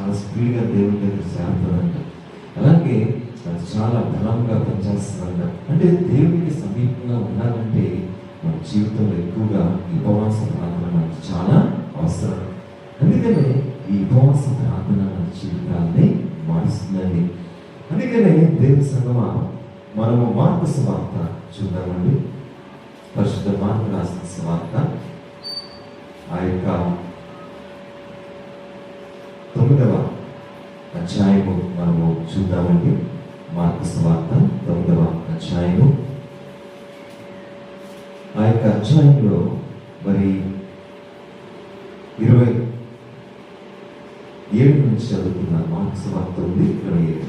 చాలా స్పీడ్గా దేవుని దగ్గర చేరుతుందంట. అలాగే అది చాలా బలంగా పనిచేస్తుందంట. అంటే దేవునికి సమీపంగా ఉండాలంటే మన జీవితంలో ఎక్కువగా ఈ ఉపవాస ప్రార్థన మనకి చాలా అవసరం. అందుకనే ఈ ఉపవాస ప్రార్థన మన జీవితాన్ని మారుస్తుందండి. అందుకనే దేవుని సంగమా మనము మార్కు సువార్త చూద్దామండి. పరిశుద్ధ మార్కు రాసిన సువార్త ఆ యొక్క 9వ అధ్యాయము మనము చూద్దామండి. మార్కు సువార్త 9వ అధ్యాయము. ఆ యొక్క అధ్యాయంలో మరి 27 నుంచి చదువుతున్నారు. మార్కు సువార్త 9:27.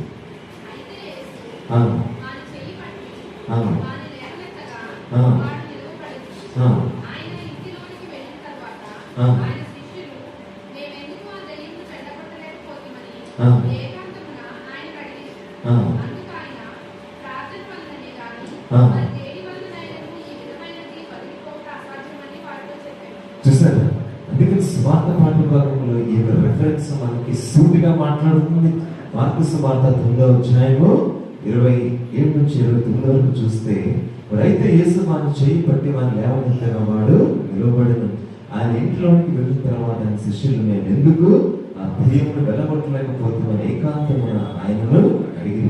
చూసారా? అందుకని సువార్త పాఠ్య భాగంలో ఈ రెఫరెన్స్ మనకి సూటిగా మాట్లాడుతుంది. మార్కు సువార్త 9వ అధ్యాయము 27 నుంచి 29 వరకు చూస్తే, అయితే యేసు వాని చేయి పట్టి వాని లేవనెత్తగా వాడు నిలబడెను. ఆయన ఇంట్లోనికి వెళ్ళిన తర్వాత ఆయన శిష్యులు, మేము ఎందుకు ఆ దెయ్యమును వెళ్ళగొట్టలేకపోతామని ఏకాంతమున ఆయనను అడిగి,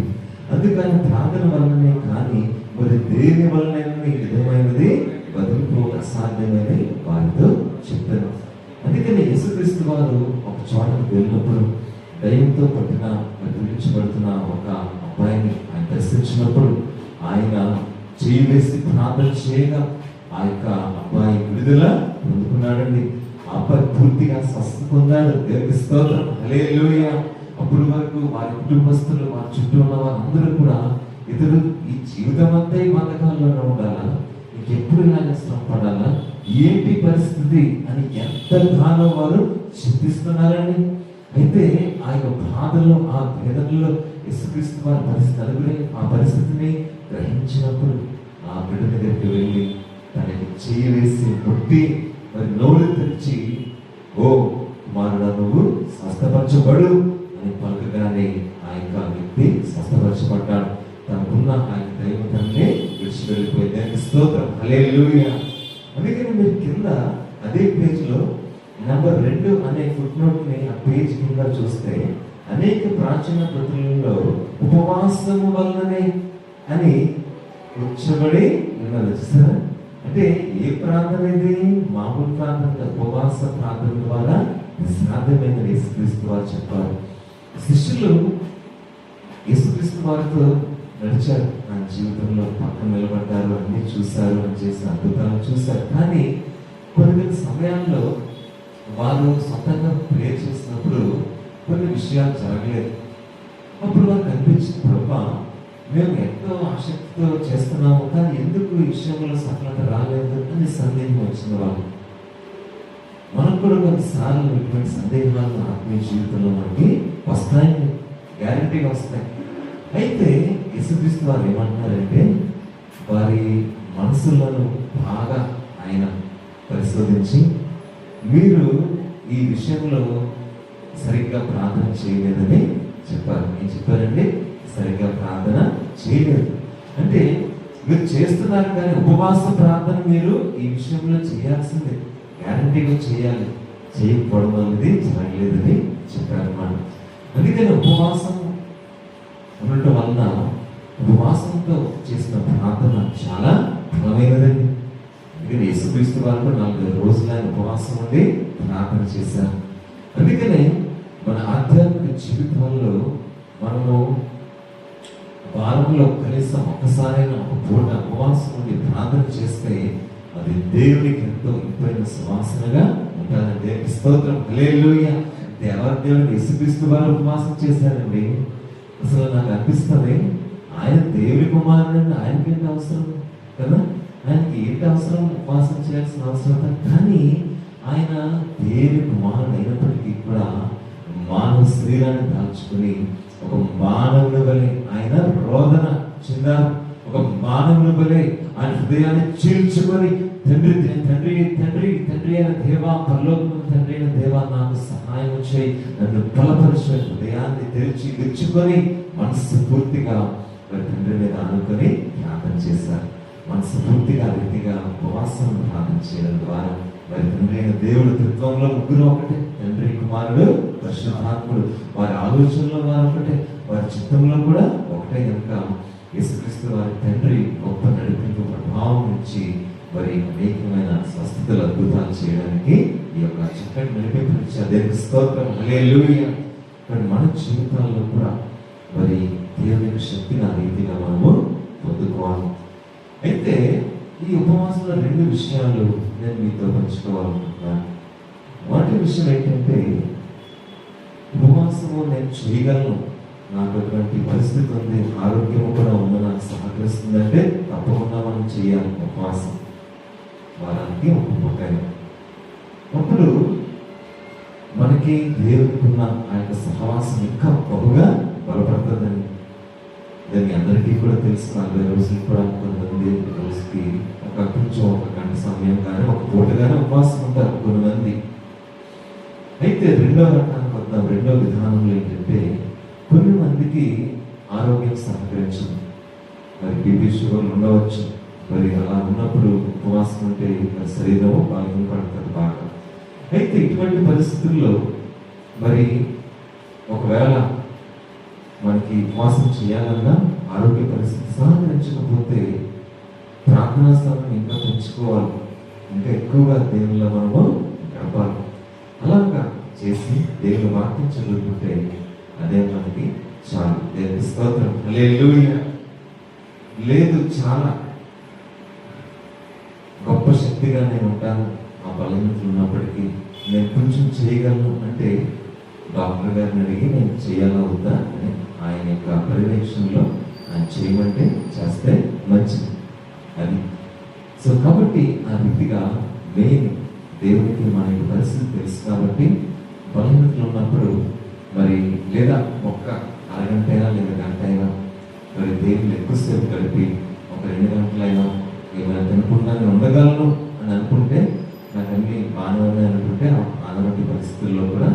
అందుకని ప్రార్థన వలననే కానీ మరి దేని వలన ఈ విధమైనది వదిలిపోక అసాధ్యమని వారితో చెప్పారు. అందుకని యేసుక్రీస్తు వారు ఒక చోటకు వెళ్ళినప్పుడు దయ్యంతో పట్టిన పీడించబడుతున్న ఒక అబ్బాయిని ఆయన దర్శించినప్పుడు ఆయన చేయి వేసి ప్రార్థన చేయగా ఆ యొక్క అబ్బాయి విడుదల పొందుకున్నాడండి. ఆ అబ్బాయి పూర్తిగా స్వస్థ పొందాడు. దేవునికి స్తోత్రం, హల్లెలూయా. అప్పుడు వరకు వారి కుటుంబస్తులు, వారి చుట్టూ ఉన్న వారందరూ కూడా ఇతడు ఈ జీవితం అంతా ఈ బంధకాల్లోనే ఉండాలా, ఇంకెప్పుడు ఇలాగ శ్రమ పడాలా, ఏంటి పరిస్థితి అని ఎంతగానో వారు చింతిస్తున్నారండి. అయితే ఆ యొక్క బాధల్లో, ఆ వేదనలో యేసుక్రీస్తు వారి పరిస్థితి ఆ పరిస్థితిని గ్రహించినప్పుడు ఆ బిడ్డ దగ్గరికి వెళ్ళి తనకి చేయి వేసి ముట్టి మరి నోరు తెరిచి, ఓ కుమారుడా నువ్వు స్వస్థపరచబడు అని పలకగానే ఆ యొక్క వ్యక్తి స్వస్థపరచబడ్డాడు. తనకున్న ఆ యొక్క దైవతాన్ని విడిచి వెళ్ళిపోయింది. స్తోత్రం, హల్లెలూయా. అందుకని మీరు కింద అదే పేజ్లో నంబర్ 2 అనే ఫుట్ నోట్ ని ఆ పేజ్ కింద చూస్తే అనేక ప్రాచీన కృతులలో ఉపవాసము వల్లనే అని ఉంచబడి ఉన్నది. చూసారా? అంటే ఏ ప్రార్థన ఇది? మామూలు ప్రార్థన, ఉపవాస ప్రార్థన ద్వారా సాధ్యమైన యేసుక్రీస్తు వారు చెప్పారు. శిష్యులు యేసుక్రీస్తు వారితో నడిచారు, నా జీవితంలో పక్కన నిలబడ్డారు, అన్ని చూశారు, అని చేసిన అద్భుతాలు చూశారు. కానీ కొన్ని సమయాల్లో వారు సొంతంగా ప్రే చేసినప్పుడు కొన్ని విషయాలు జరగలేదు. అప్పుడు వారికి అనిపించింది, ప్రభా మేము ఎంతో ఆసక్తితో చేస్తున్నాము, కానీ ఎందుకు ఈ విషయంలో సఫలత రాలేదు అని సందేహం వచ్చింది వాళ్ళు. మనకు కూడా కొన్నిసార్లు ఇటువంటి సందేహాలు ఆత్మీయ జీవితంలో మనకి వస్తాయి, గ్యారంటీగా వస్తాయి. అయితే యేసుక్రీస్తు వారు ఏమంటున్నారంటే, వారి మనసులను బాగా ఆయన పరిశోధించి, మీరు ఈ విషయంలో సరిగ్గా ప్రార్థన చేయలేదని చెప్పారు. ఏం చెప్పారంటే, సరిగ్గా ప్రార్థన చేయలేదు అంటే మీరు చేస్తున్నారు, కానీ ఉపవాస ప్రార్థన మీరు ఈ విషయంలో చేయాల్సిందే, గ్యారంటీగా చేయాలి, చేయకపోవడం అనేది జరగలేదని చెప్పారన్నమాట. అందుకని ఉపవాసం ఉండటం వలన ఉపవాసంతో చేసిన ప్రార్థన చాలా బలమైనదండి. అందుకని యేసుక్రీస్తు వారు 40 రోజులు ఆయన ఉపవాసం ఉండి ప్రార్థన చేశారు. అందుకనే మన ఆధ్యాత్మిక జీవితంలో మనము వారంలో కనీసం ఒక్కసారైనా ఒక పూట ఉపవాసం ఉండి ప్రార్థన చేస్తే అది దేవునికి ఎంతో ఇంపైన సువాసనగా ఉంటుందండి. దేవునికి స్తోత్రం, హల్లెలూయా. దేవుడు యేసుక్రీస్తు వారు ఉపవాసం చేశారండి. అసలు నాకు అనిపిస్తుంది, ఆయన దేవుని కుమారుడు, ఆయనకి ఏంటి అవసరం కదా, ఆయనకి ఏంటి అవసరం ఉపవాసం చేయాల్సిన అవసరం. కానీ ఆయన దేవుని కుమారుడు అయినప్పటికీ కూడా మానవ శరీరాన్ని దాల్చుకుని ఒక మానవుని వలె ఆయన రోదన చెందారు. ఒక మానవుని వలె ఆయన హృదయాన్ని చీల్చుకొని తండ్రి తండ్రి తండ్రి తండ్రి అయిన దేవా, పరలోకము తండ్రి అయిన దేవా, నాకు సహాయం చేయి, నన్ను బలపరచు, హృదయాన్ని తెరిచి విచ్చుకొని మనస్సు పూర్తిగా మరి తండ్రి మీద ఆనుకొని ప్రార్థన చేశారు. మనసు పూర్తిగా రీతిగా ఉపవాసం ప్రార్థన చేయడం ద్వారా మరి తండ్రి అయిన దేవుడు తత్వంలో ముగ్గురు ఒకటే, తండ్రి కుమారుడు పరిశుద్ధాత్ముడు, వారి ఆలోచనలో వారు ఒకటే, వారి చిత్తంలో కూడా ఒకటే కనుక యేసుక్రీస్తు వారి తండ్రి గొప్ప నడిపింపు ప్రభావం నుంచి మరి అనేకమైన స్వస్థతలు అద్భుతాలు చేయడానికి ఈ యొక్క చక్కటి నడిపింపు ఇచ్చారు. దేవునికి స్తోత్రం, హల్లెలూయా. మరి మన జీవితాల్లో కూడా మరి దేవుని యొక్క శక్తిని ఆ రీతిగా మనము పొందుకోవాలి. అయితే ఈ ఉపవాసంలో 2 విషయాలు నేను మీతో పంచుకోవాలనుకుంటున్నాను. మొదటి విషయం ఏంటంటే, ఉపవాసము నేను చేయగలను, నాకు అటువంటి పరిస్థితి ఉంది, ఆరోగ్యం కూడా ఉంది, నాకు సహకరిస్తుందంటే తప్పకుండా మనం చేయాలి ఉపవాసం. వారానికి ఒక పూటైనా అప్పుడు మనకి దేవునికి ఉన్న ఆ యొక్క సహవాసం ఇంకా బహుగా బలపడుతుందని దాన్ని అందరికీ కూడా తెలుసు. 40 రోజులు కూడా కొంతమంది రోజుకి కొంచెం 1 గంట సమయం కానీ 1 పూట కానీ ఉపవాసం ఉంటారు కొంతమంది. అయితే రెండో రకానికి వద్దాం. రెండో విధానంలో ఏంటంటే, కొన్ని మందికి ఆరోగ్యం సహకరించదు, మరి బీపీ షుగర్లు ఉండవచ్చు. మరి అలా ఉన్నప్పుడు ఉపవాసం ఉంటే శరీరం బలహీనపడుతుంది బాగా. అయితే ఇటువంటి పరిస్థితుల్లో మరి ఒకవేళ మనకి ఉపవాసం చేయాలన్నా ఆరోగ్య పరిస్థితి సహకరించకపోతే ప్రార్థనా స్థానం ఇంకా పెంచుకోవాలి, ఇంకా ఎక్కువగా దేవుళ్ళ మనము గడపాలి. అలాగా చేసి దేవుని వాక్యం చదువుకుంటే అదే మనకి చాలు. దేవుని స్తోత్రం, హల్లెలూయా. లేదు, చాలా గొప్ప శక్తిగా నేను ఉంటాను, ఆ బలహీనతలు ఉన్నప్పటికీ నేను కొంచెం చేయగలను అంటే డాక్టర్ గారిని అడిగి నేను చేయాలా వద్దా అని ఆయన యొక్క పర్యవేక్షణలో ఆయన చేయమంటే చేస్తే మంచిది అది. సో కాబట్టి ఆ రీతిగా మెయిన్ దేవునికి మన యొక్క పరిస్థితి తెలుసు కాబట్టి బలహీనతలు ఉన్నప్పుడు మరి లేదా 1 అరగంట అయినా లేదా గంట అయినా మరి దేవుళ్ళు ఎక్కువసేపు గడిపి 2 గంటలైనా ఏమైనా తినకుండా నేను ఉండగలను అని అనుకుంటే, నాకు అన్ని బాగానే ఉన్నాయి అనుకుంటే అలాంటి పరిస్థితుల్లో కూడా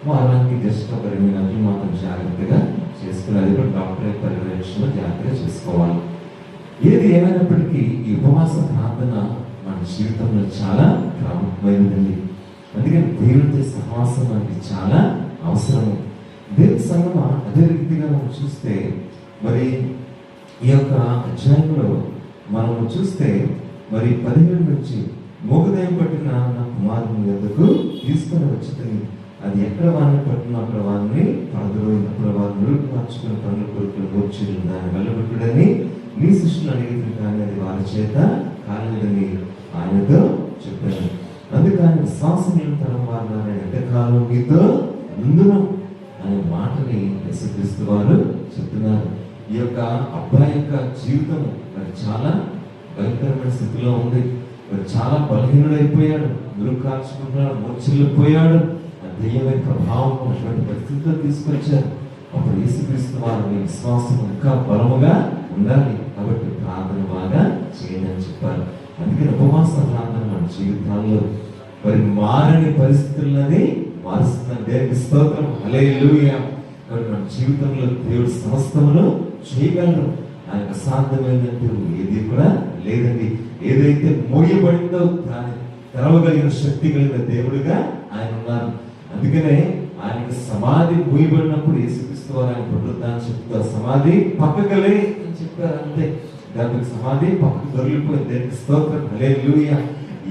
వారానికి జస్ట్ 2 గంటలు మాత్రం జాగ్రత్తగా చేసుకుని అది కూడా డాక్టర్ యొక్క పర్యవేక్షణలో జాగ్రత్తగా చేసుకోవాలి. ఏది ఏమైనప్పటికీ ఈ ఉపవాస ప్రార్థన మన జీవితంలో చాలా ప్రాముఖ్యమైనది. అందుకని దేవుడితో సహవాసం మనకి చాలా అవసరం. దేవుని సంగమ అదే రీతిగా మనం చూస్తే మరి ఈ యొక్క అధ్యాయంలో మనము చూస్తే మరి 17 నుంచి మోగదయం పట్టిన నా కుమారుని యొద్దకు తీసుకుని వచ్చింది. అది ఎక్కడ వారిని పట్టిన అక్కడ వారిని పడదరోయినప్పుడు వారు నురుగు మార్చుకుని పనులు కొడుకులు మోర్చులు దాన్ని వెళ్ళబెట్టుడని నీ శిష్యులు అడిగింది, కానీ అది వారి చేత కాలేదని ఆయనతో చెప్పాను. అందుకని విశ్వాసం తరం వారు ఎంతకాలం మీతో ముందును అనే మాటని యేసుక్రీస్తు వారు చెప్తున్నారు. ఈ యొక్క అబ్బాయి యొక్క జీవితం మరి చాలా భయంకరమైన స్థితిలో ఉంది. మరి చాలా బలహీనుడైపోయాడు, మురుగు కార్చుకుంటున్నాడు, మూర్ఛిల్లిపోయాడు. ఆ దెయ్యమైన ప్రభావం అటువంటి పరిస్థితిలో తీసుకొచ్చారు. అప్పుడు యేసుక్రీస్తు వారు మీ విశ్వాసం ఇంకా బలముగా ఉండాలి కాబట్టి ప్రార్థన బాగా చేయండి అని చెప్పారు. అందుకని ఉపవాస ప్రార్థన మన జీవితాల్లో మరి మారని పరిస్థితులని మారుస్తున్న దేవునికి స్తోత్రం, హల్లెలూయా. కాబట్టి మన జీవితంలో దేవుడు సమస్తమును చేయగలరు. ఆయనకు అసాధ్యమైనట్టు ఏది కూడా లేదండి. ఏదైతే మోయబడిందో దాన్ని తెరవగలిగిన శక్తి కలిగిన దేవుడిగా ఆయన ఉన్నారు. అందుకనే ఆయనకు సమాధి మూయబడినప్పుడు యేసుక్రీస్తు వారు ఆయన పునరుద్ధానం చెప్తూ సమాధి పక్కకలే అని చెప్పారు. అంతే, దానికి సమాధి పక్కకు దొరికిపోయింది. దేవునికి స్తోత్రం, హల్లెలూయా.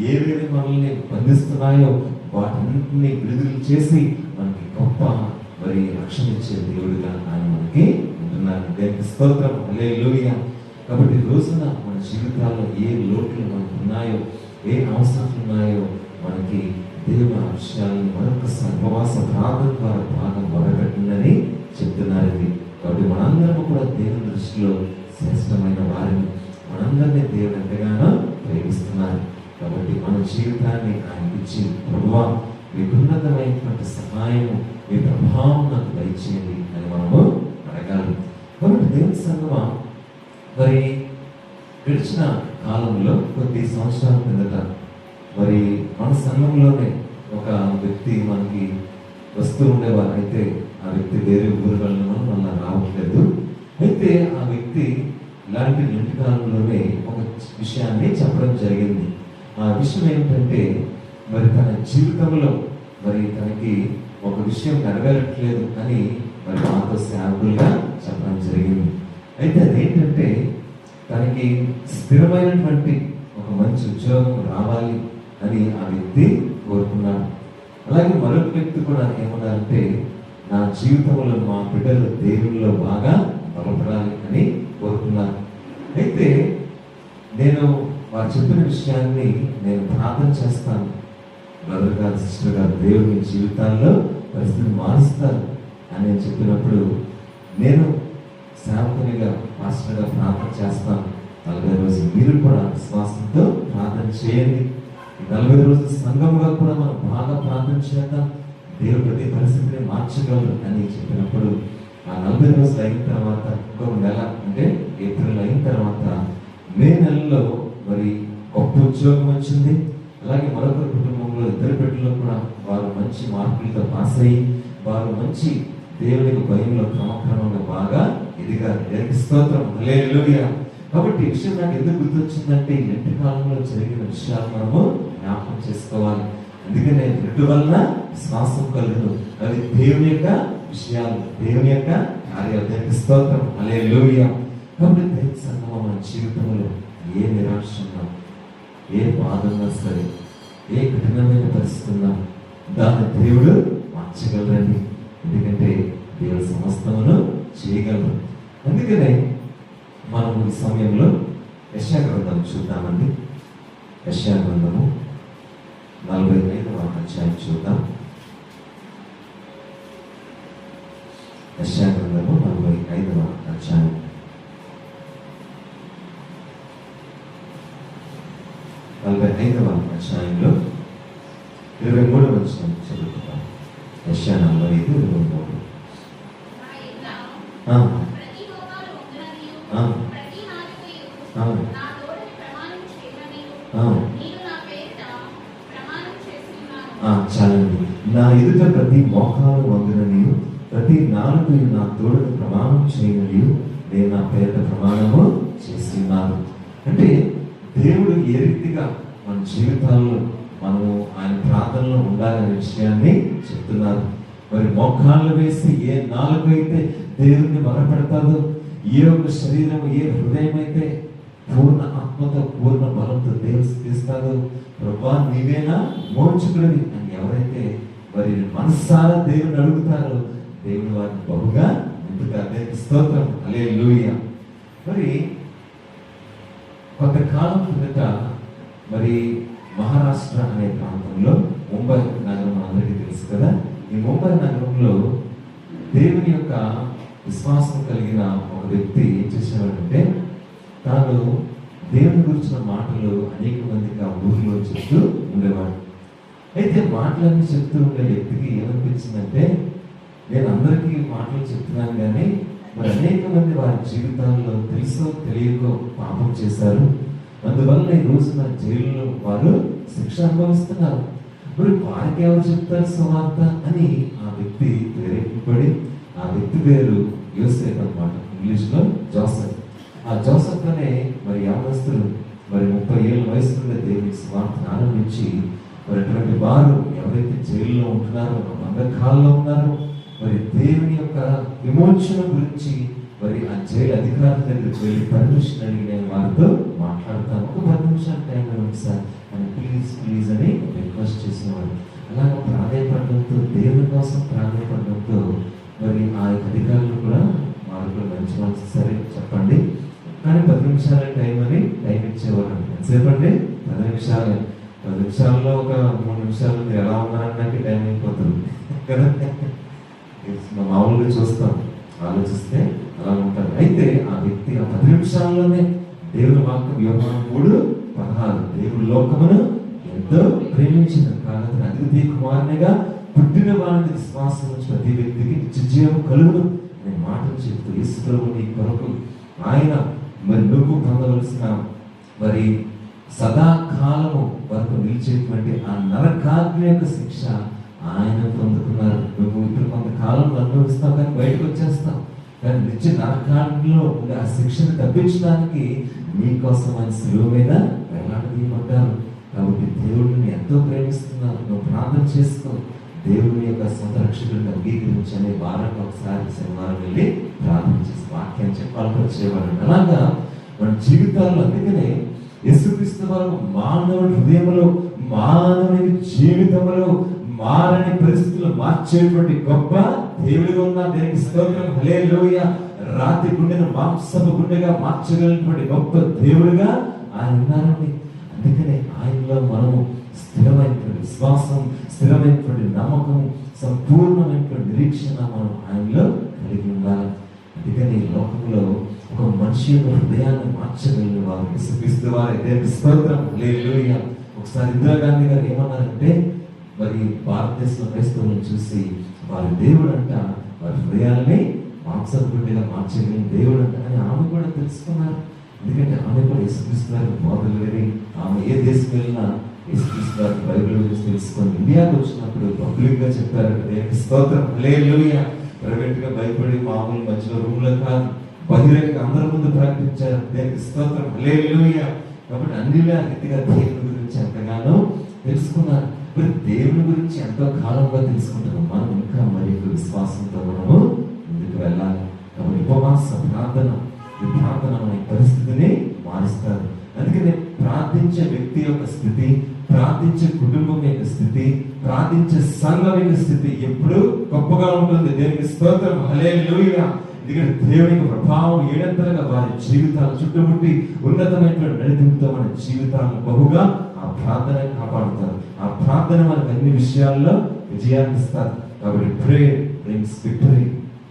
ఏవేవి మనల్ని బంధిస్తున్నాయో వాటన్నింటినీ విడుదల చేసి మనకి గొప్ప మరి రక్షణ ఇచ్చే దేవుడిగా ఆయన మనకి ఉంటున్నారు. దేవునికి స్తోత్రం, హల్లెలూయా. కాబట్టి ఈ రోజున మన జీవితాల్లో ఏ లోట్లు మనకు ఉన్నాయో, ఏ అవసరాలు ఉన్నాయో మనకి దేవుని ఆ విషయాలను మరొకసారి ఉపవాస ప్రార్థన ద్వారా బాగా మొదలుపెట్టిందని చెప్తున్నారు. కాబట్టి మనందరం కూడా దేవుని దృష్టిలో శ్రేష్టమైన వారిని, మనందరినీ దేవుడు ఎంతగానో ప్రేమిస్తున్నారు. కాబట్టి మన జీవితాన్ని ఆయనకి ఇచ్చి, ప్రభువా మీకు ఉన్నతమైనటువంటి సహాయం, మీ ప్రభావం నాకు దయచేయండి అని మనము అడగాలి. కాబట్టి దేవుని సంగమా మరి గడిచిన కాలంలో కొద్ది సంవత్సరాల కిందట మరి మన సంఘంలోనే ఒక వ్యక్తి మనకి వస్తూ ఉండేవారు. అయితే ఆ వ్యక్తి వేరే ఊరు వెళ్ళడం వల్ల రావట్లేదు. అయితే ఆ వ్యక్తి ఇలాంటి ఇంటి కాలంలోనే ఒక విషయాన్ని చెప్పడం జరిగింది. ఆ విషయం ఏంటంటే మరి తన జీవితంలో మరి తనకి ఒక విషయం నెరవేరట్లేదు అని మరి మాతో సేవకులుగా చెప్పడం జరిగింది. అయితే అదేంటంటే తనకి స్థిరమైనటువంటి ఒక మంచి ఉద్యోగం రావాలి అని ఆ వ్యక్తి కోరుకున్నాడు. అలాగే మరొక వ్యక్తి కూడా ఏమన్నారంటే నా జీవితంలో మా బిడ్డలు దేవుళ్ళలో బాగా బలపడాలి అని కోరుకున్నాను. అయితే నేను వారు చెప్పిన విషయాన్ని నేను ప్రార్థన చేస్తాను, బ్రదర్ గారు సిస్టర్ గారు దేవుని జీవితాల్లో పరిస్థితి మారుస్తారు అని నేను చెప్పినప్పుడు నేను సేవకునిగా మాస్టర్గా ప్రార్థన చేస్తాను. 40 రోజులు మీరు కూడా విశ్వాసంతో ప్రార్థన చేయండి. 40 రోజుల సంఘంగా కూడా మనం బాగా ప్రార్థన చేద్దాం, దేవుడు ప్రతి పరిస్థితిని మార్చగలరు అని చెప్పినప్పుడు ఆ 40 రోజులు అయిన తర్వాత ఇంకొక నెల అంటే ఏప్రిల్ అయిన తర్వాత మే నెలలో మరి గొప్ప ఉద్యోగం వచ్చింది. అలాగే మరొక కుటుంబంలో 2 బిడ్డలు కూడా వారు మంచి మార్కులతో పాస్ అయ్యి వారు మంచి దేవునికి భయంలో క్రమక్రమంగా బాగా ఎదిగారు. దేవునికి స్తోత్రం, హల్లెలూయా. కాబట్టి ఈ విషయం నాకు ఎందుకు గుర్తొచ్చిందంటే ఇంటి కాలంలో జరిగిన విషయాలు మనము జ్ఞాపకం చేసుకోవాలి. అందుకనే రెండు వలన విశ్వాసం కలుగును, అవి దేవుని యొక్క విషయాలు, దేవుని యొక్క కార్యాలు. దేవునికి స్తోత్రం, హల్లెలూయా. కాబట్టి దైవ సంఘం మన జీవితంలో ఏ నిరాశ ఉన్నా, ఏ బాధ ఉన్నా సరే, ఏ కఠినమైన పరిస్థితి ఉన్నా దాన్ని దేవుడు మార్చగలరండి. ఎందుకంటే దేవుడు సమస్తమును చేయగలరు. అందుకనే మనం ఈ సమయంలో యెషయా గ్రంథం చూద్దామండి. యెషయా గ్రంథము 45వ అధ్యాయం చూద్దాం. యెషయా గ్రంథము 45వ అధ్యాయం 45వ అధ్యాయంలో 23వ వచనం చదువుతాం. యెషయా 45:23. చాలండి. నా ఎదుట ప్రతి మోకాలు వంగుననియు ప్రతి నాలుకయు నా తోడును ప్రమాణం చేయననియు నేను నా పేరిట ప్రమాణము చేస్తున్నాను. అంటే దేవుడు ఏ రీతిగా మన జీవితాల్లో మనము ఆయన ప్రార్థనలో ఉండాలనే విషయాన్ని చెప్తున్నారు. మరి మోకాళ్ళు వేసి ఏ నాలుక అయితే దేవుడిని మొరపెడతాదో, ఏ ఒక శరీరం, ఏ హృదయం అయితే పూర్ణ ఆత్మతో పూర్ణ బలంతో దేవుడు స్థిస్తాదో, ప్రభువా నీవేనా మోచకుడివి అని ఎవరైతే మరి మనసారా దేవుని అడుగుతారో దేవుడు వారిని బహుగా నింపుతారు. దేవునికి స్తోత్రం, హల్లెలూయా. మరి కొంతకాలం కిందట మరి మహారాష్ట్ర అనే ప్రాంతంలో ముంబై నగరం అందరికీ తెలుసు కదా. ఈ ముంబై నగరంలో దేవుని యొక్క విశ్వాసం కలిగిన ఒక వ్యక్తి ఏం చేసేవాడంటే తాను దేవుని గురించిన మాటలు అనేక మందికి ఆ ఊరిలో చెప్తూ ఉండేవాడు. అయితే మాటలన్నీ చెప్తూ ఉండే వ్యక్తికి ఏమనిపించిందంటే నేను అందరికీ మాటలు చెప్తున్నాను కానీ మరి అనేక మంది వారి జీవితాల్లో తెలుసో తెలియకో పాపం చేశారు, అందువల్ల ఈ రోజున జైల్లో వారు శిక్ష అనుభవిస్తున్నారు. మరి వారికి ఎవరు చెప్తారు సువార్త అని ఆ వ్యక్తి ప్రేరేపింపబడి, ఆ వ్యక్తి పేరు యోసేఫ్ అన్నమాట, ఇంగ్లీష్లో జోసెఫ్. ఆ జోసెఫ్ అనే మరి యవనస్తులు మరి 30 ఏళ్ళ వయసు నుండి దేవునికి సువార్తను ఆరంభించి మరి అటువంటి వారు ఎవరైతే జైల్లో ఉంటున్నారో, బంధకాల్లో ఉన్నారో, మరి దేవుని యొక్క విమోచన గురించి మరి ఆ జైలు అధికారుల దగ్గరికి వెళ్ళి పర్మిషన్ అడిగి నేను వారితో మాట్లాడతాను, ఒక 10 నిమిషాల టైం ఇవ్వండి సార్ అని ప్లీజ్ అని రిక్వెస్ట్ చేసినవాడు. అలాగ ప్రాధాయపడడంతో, దేవుని కోసం ప్రాధాయపడడంతో మరి ఆ యొక్క అధికారులు కూడా వారు మంచి మనసు సరే చెప్పండి కానీ 10 నిమిషాల టైం అని టైం ఇచ్చేవారు. ఎంతసేపు అండి? 10 నిమిషాలు. 10 నిమిషాల్లో ఒక 3 నిమిషాలు మీరు ఎలా ఉన్నారన్నాక టైం అయిపోతుంది కదా. మామూలుగా చూస్తాం, ఆలోచిస్తే అలా ఉంటారు. అయితే ఆ వ్యక్తి ఆ 10 నిమిషాల్లోనే దేవుని వాక్యం యోహాను 3:16 దేవుడు లోకమును ఎంతో ప్రేమించిన కాలం అద్వితీయ కుమారునిగా పుట్టిన వారిని విశ్వాసం నుంచి ప్రతి వ్యక్తికి నిత్యజీవం కలుగును అనే మాటలు చెప్తూ యేసు ప్రభువు నీ కొరకు ఆయన మరి నువ్వు పొందవలసిన మరి సదాకాలము వరకు నిలిచేటువంటి ఆ నరకాగ్ని యొక్క శిక్ష ఆయన పొందుకున్నారు. నువ్వు ఇప్పుడు కొంతకాలం అనుభవిస్తావు, కానీ బయటకు వచ్చేస్తావు. కానీ నిత్య నరకాగ్నిలో ఉండే ఆ శిక్షను తప్పించడానికి నీకోసం ఆయన శిలువ మీద వేలాడదీయబడ్డారు. కాబట్టి దేవుడిని ఎంతో ప్రేమిస్తున్నారు. నువ్వు ప్రార్థన చేసుకో, దేవుని యొక్క సొంత రక్షకుడిని అంగీకరించనే వారానికి ఒకసారి శనివారం వెళ్ళి ప్రార్థన చేసి వాక్యాన్ని చెప్పాలని వచ్చేవాడు. అలాగా మన జీవితాల్లో అందుకనే యేసుక్రీస్తు వారు మానవుడి హృదయంలో, మానవుని జీవితంలో మారని పరిస్థితులు మార్చేటువంటి గొప్ప దేవుడిగా ఉన్నారు. దేవునికి స్తోత్రం, హల్లెలూయా. రాతి గుండెను మాంసపు గుండెగా మార్చగలిగినటువంటి గొప్ప దేవుడిగా ఆయన ఉన్నారండి. అందుకనే ఆయనలో మనము స్థిరమైనటువంటి విశ్వాసం, స్థిరమైనటువంటి నమ్మకం, సంపూర్ణమైనటువంటి నిరీక్షణ మనం ఆయనలో కలిగి ఉండాలి. అందుకని ఈ లోకంలో ఒక మనిషి యొక్క హృదయాన్ని మార్చగలిగిన వారు యేసుక్రీస్తు వారే. దేవునికి స్తోత్రం, హల్లెలూయా. ఒకసారి ఇందిరాగాంధీ గారు ఏమన్నారంటే, మరి భారతదేశంలో క్రైస్తవులను చూసి వారి దేవుడు అంట వారి హృదయాన్ని మాంసపుడిగా మార్చగలిగిన దేవుడు అంట అని ఆమె కూడా తెలుసుకున్నారు. ఎందుకంటే ఆమె కూడా యేసుక్రీస్తు గారికి బోధలు విని, ఆమె ఏ దేశం వెళ్ళినా యేసుక్రీస్తు గారి బైబిల్ గురించి తెలుసుకొని ఇండియాకి వచ్చినప్పుడు పబ్లిక్ గా చెప్పారు. దేవునికి స్తోత్రం, హల్లెలూయా. ప్రైవేట్ గా భయపడి మామూలు మధ్యలో రూమ్ లో కాదు, బహిరంగ అందరి ముందు ప్రకటించారు. దేవునికి స్తోత్రం, హల్లెలూయా. కాబట్టి అన్నిలా గట్టిగా దేవుని గురించి ఎంతగానో తెలుసుకున్నారు. మరి దేవుని గురించి ఎంతో కాలంగా తెలుసుకుంటున్నాం. మనం ఇంకా మరి విశ్వాసంతో మనము ముందుకు వెళ్ళాలి. కాబట్టి ఉపవాస ప్రార్థన, ఈ ప్రార్థన మన పరిస్థితిని మారుస్తారు. అందుకని ప్రార్థించే వ్యక్తి యొక్క స్థితి, ప్రార్థించే కుటుంబం యొక్క స్థితి, ప్రార్థించే సంఘం యొక్క స్థితి ఎప్పుడు గొప్పగా ఉంటుంది. దేవునికి స్తోత్రం, హల్లెలూయా. ఎందుకంటే దేవుని యొక్క ప్రభావం ఏడంతలుగా వారి జీవితాలు చుట్టుముట్టి ఉన్నతమైనటువంటి నడిపింపుతో మన జీవితాలను బహుగా ఆ ప్రార్థన కాపాడుతారు. ఆ ప్రార్థన మనకు అన్ని విషయాల్లో విజయాన్ని ఇస్తారు. కాబట్టి ప్రేయర్ బ్రింగ్స్ విక్టరీ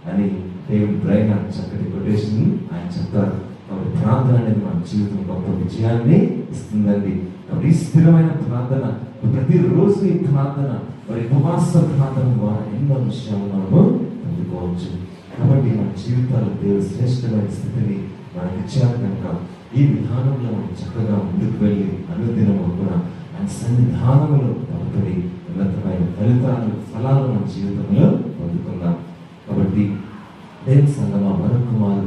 అని డేవిడ్ బ్రైన్ చక్కటి కొటేషన్ ఆయన చెప్తారు. కాబట్టి ప్రార్థన అనేది మన జీవితం గొప్ప విజయాన్ని ఇస్తుందండి. కాబట్టి ఈ స్థిరమైన ప్రార్థన, ప్రతిరోజు ఈ ప్రార్థన, మరి ఉపవాస ప్రార్థన ద్వారా ఎన్నో విషయాలు మనము పొందుకోవచ్చు. కాబట్టి మన జీవితాలు దేవుడు శ్రేష్టమైన స్థితిని మనకి ఇచ్చారు కనుక ఈ విధానంలో మనం చక్కగా ముందుకు వెళ్ళి అనుదినము కూడా ఆయన సన్నిధానంలో తప్పని ఉన్నతమైన ఫలాలు మన జీవితంలో పొందుకున్నాం. కాబట్టి దేవుని సంగమా మరొక మారు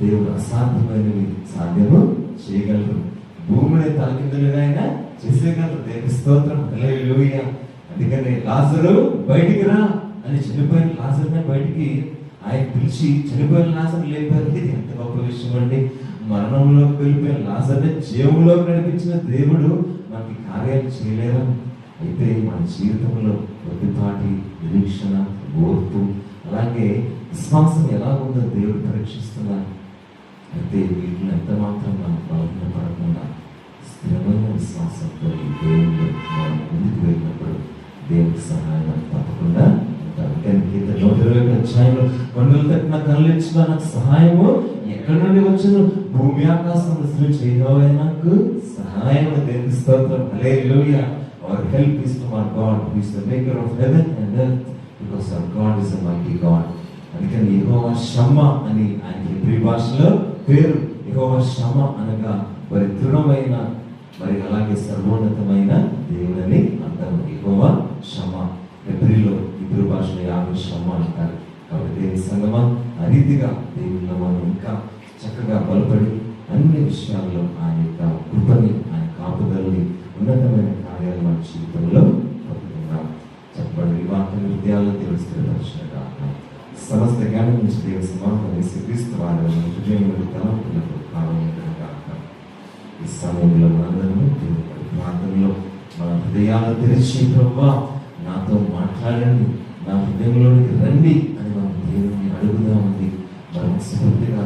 దేవుడు అసాధ్యమైనవి సాధ్యము చేయగలరు. భూమిని తలకిందులుగా ఆయన చేసేయగలరు. దేవుని స్తోత్రం, హల్లెలూయా. అందుకని లాజరు బయటికి రా అని చనిపోయిన లాజరుని బయటికి ఆయన పిలిచి చనిపోయిన లాజరు లేపారు. ఇది ఎంత గొప్ప విషయం అండి. మరణంలోకి వెళ్ళిపోయిన లాజరుని జీవంలోకి నడిపించిన దేవుడు మనకి కార్యాలు చేయలేరా? అయితే మన జీవితంలో కొద్దిపాటి నిరీక్షణ, ఓర్పు, అలాగే విశ్వాసం ఎలా ఉందో దేవుడు పరీక్షిస్తున్నారు. అయితే వీటిని ఎంత మాత్రం మనం బలహీనపడకుండా స్థిరమైన విశ్వాసంతో దేవుళ్ళు మనం ముందుకు వెళ్ళినప్పుడు దేవుడికి సహాయం తప్పకుండా ఉంటారు. గీత 120 అధ్యాయంలో కొండలు తట్టిన కళ్ళించిన నాకు సహాయము ఎక్కడి నుండి వచ్చును? భూమి ఆకాశం చేయబోయే నాకు సహాయం. దేవునికి స్తోత్రం, హల్లెలూయా. Our help is from our God, who is the maker of heaven and earth, because our God is a mighty God. అందుకని యెహోవా షమ్మా అని ఆయన హెబ్రీ భాషలో పేరు. యెహోవా షమ్మా అనగా మరి దృఢమైన, మరి అలాగే సర్వోన్నతమైన దేవుడని అర్థం. యెహోవా షమ్మా హెబ్రీలో, హెబ్రీ భాషలో యాభై షమ్మా అంటారు. కాబట్టి దేవుని సంగమా ఆ రీతిగా దేవుళ్ళలో మనం ఇంకా చక్కగా బలపడి అన్ని విషయాల్లో ఆయన యొక్క కృపని, ఆయన కాపుదలని, ఉన్నతమైన కార్యాలు మన జీవితంలో పొందుతున్నాం. చెప్పండి, వాక్య హృదయాలను దేవుడు స్థిరపరిచినగా సమస్త జ్ఞానం నుంచి దేవుడు సమాధానం యేసుక్రీస్తు వారి హృదయంలో తలంపులకు కారణంగా ఈ సమయంలో మనందరము దేవుడి ప్రార్థనలో మన హృదయాలు తెరిచి, ప్రభువా నాతో మాట్లాడండి, నా హృదయంలోనికి రండి అని మనం దేవుడిని అడుగుదామండి. మనం స్ఫూర్తిగా